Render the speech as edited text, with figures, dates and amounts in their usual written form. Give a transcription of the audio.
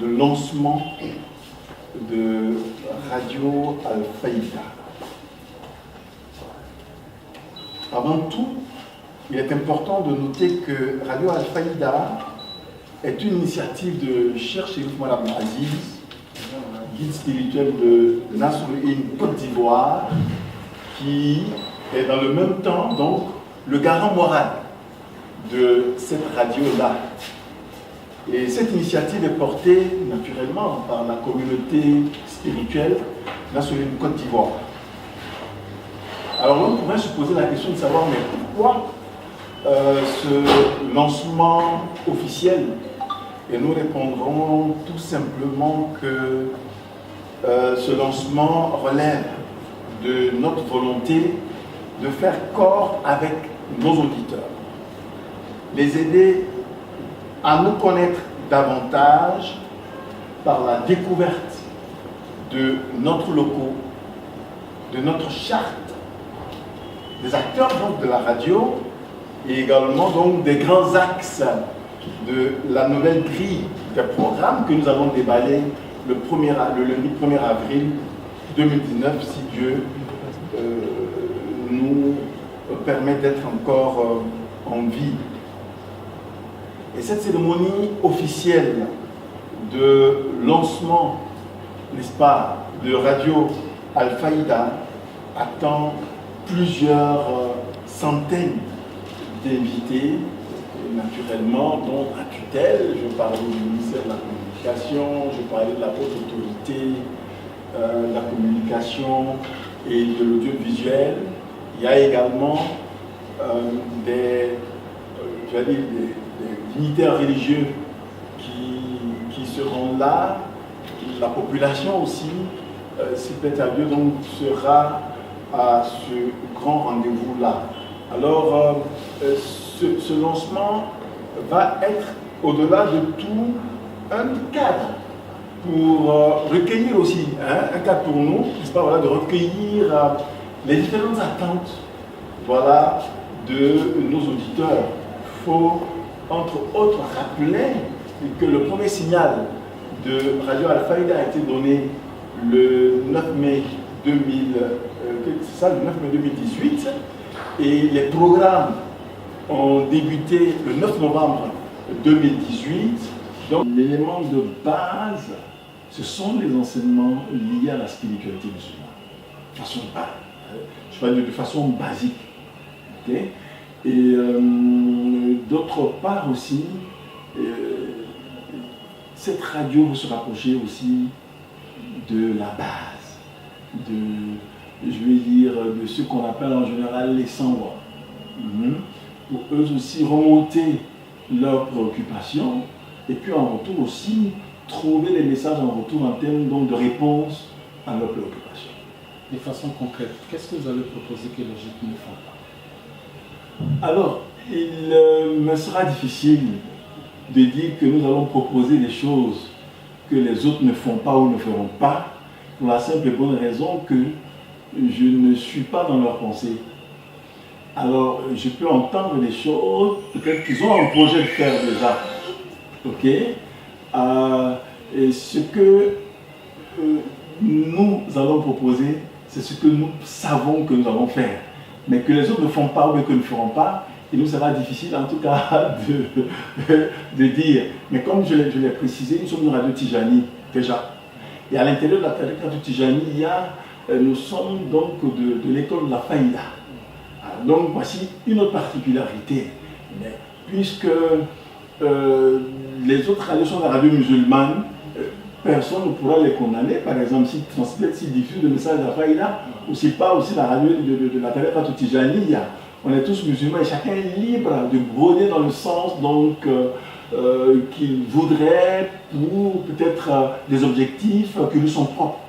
de lancement de Radio Al-Faïda. Avant tout, il est important de noter que Radio Al-Faïda est une initiative de Cheikh Chérif Malam Aziz, guide spirituel de Nasruddin Côte d'Ivoire, qui est dans le même temps donc le garant moral de cette radio-là. Et cette initiative est portée naturellement par la communauté spirituelle Nasruddin Côte d'Ivoire. Alors on pourrait se poser la question de savoir mais pourquoi ce lancement officiel? Et nous répondrons tout simplement que ce lancement relève de notre volonté de faire corps avec nos auditeurs, les aider à nous connaître davantage par la découverte de notre logo, de notre charte, des acteurs donc de la radio et également donc des grands axes de la nouvelle grille des programmes que nous allons déballer le lundi 1er avril 2019 si Dieu nous permet d'être encore en vie. Et cette cérémonie officielle de lancement, n'est-ce pas, de Radio Al-Faïda attend plusieurs centaines d'invités, naturellement, dont la tutelle. Je parlais du ministère de la Communication, je parlais de la haute autorité de la communication et de l'audiovisuel. Il y a également des dignitaires religieux qui seront là. La population aussi, si peut-être à Dieu, donc sera à ce grand rendez-vous-là. Alors, ce lancement va être, au-delà de tout, un cadre pour recueillir aussi, un cadre pour nous, n'est-ce pas, voilà, de recueillir les différentes attentes, voilà, de nos auditeurs. Il faut, entre autres, rappeler que le premier signal de Radio Al-Faïda a été donné le 9 mai 2018 et les programmes ont débuté le 9 novembre 2018. Donc l'élément de base, ce sont les enseignements liés à la spiritualité musulmane, de façon basique. Okay? Et d'autre part aussi, cette radio veut se rapprocher aussi de la base, de ce qu'on appelle en général les sans-voix. Pour eux aussi remonter leurs préoccupations et puis en retour aussi trouver des messages en retour en termes donc, de réponse à leurs préoccupations. De façon concrète, qu'est-ce que vous allez proposer que les gens ne font pas? Alors, il me sera difficile de dire que nous allons proposer des choses que les autres ne font pas ou ne feront pas, pour la simple et bonne raison que je ne suis pas dans leur pensée. Alors, je peux entendre des choses, peut-être qu'ils ont un projet de faire déjà. Ok? Et ce que nous allons proposer, c'est ce que nous savons que nous allons faire. Mais que les autres ne font pas ou que ne feront pas, il nous sera difficile en tout cas de dire. Mais comme je l'ai précisé, nous sommes une radio Tijani déjà. Et à l'intérieur de la radio Tijani, nous sommes donc de l'école de la Faïda. Donc voici une autre particularité. Mais puisque les autres radios sont des radios musulmanes, personne ne pourra les condamner. Par exemple, s'ils diffusent le message de la Faïda, ou s'ils parlent aussi de la radio de la radio Tijani, on est tous musulmans et chacun est libre de brûler dans le sens donc qu'il voudrait pour peut-être des objectifs qui lui sont propres.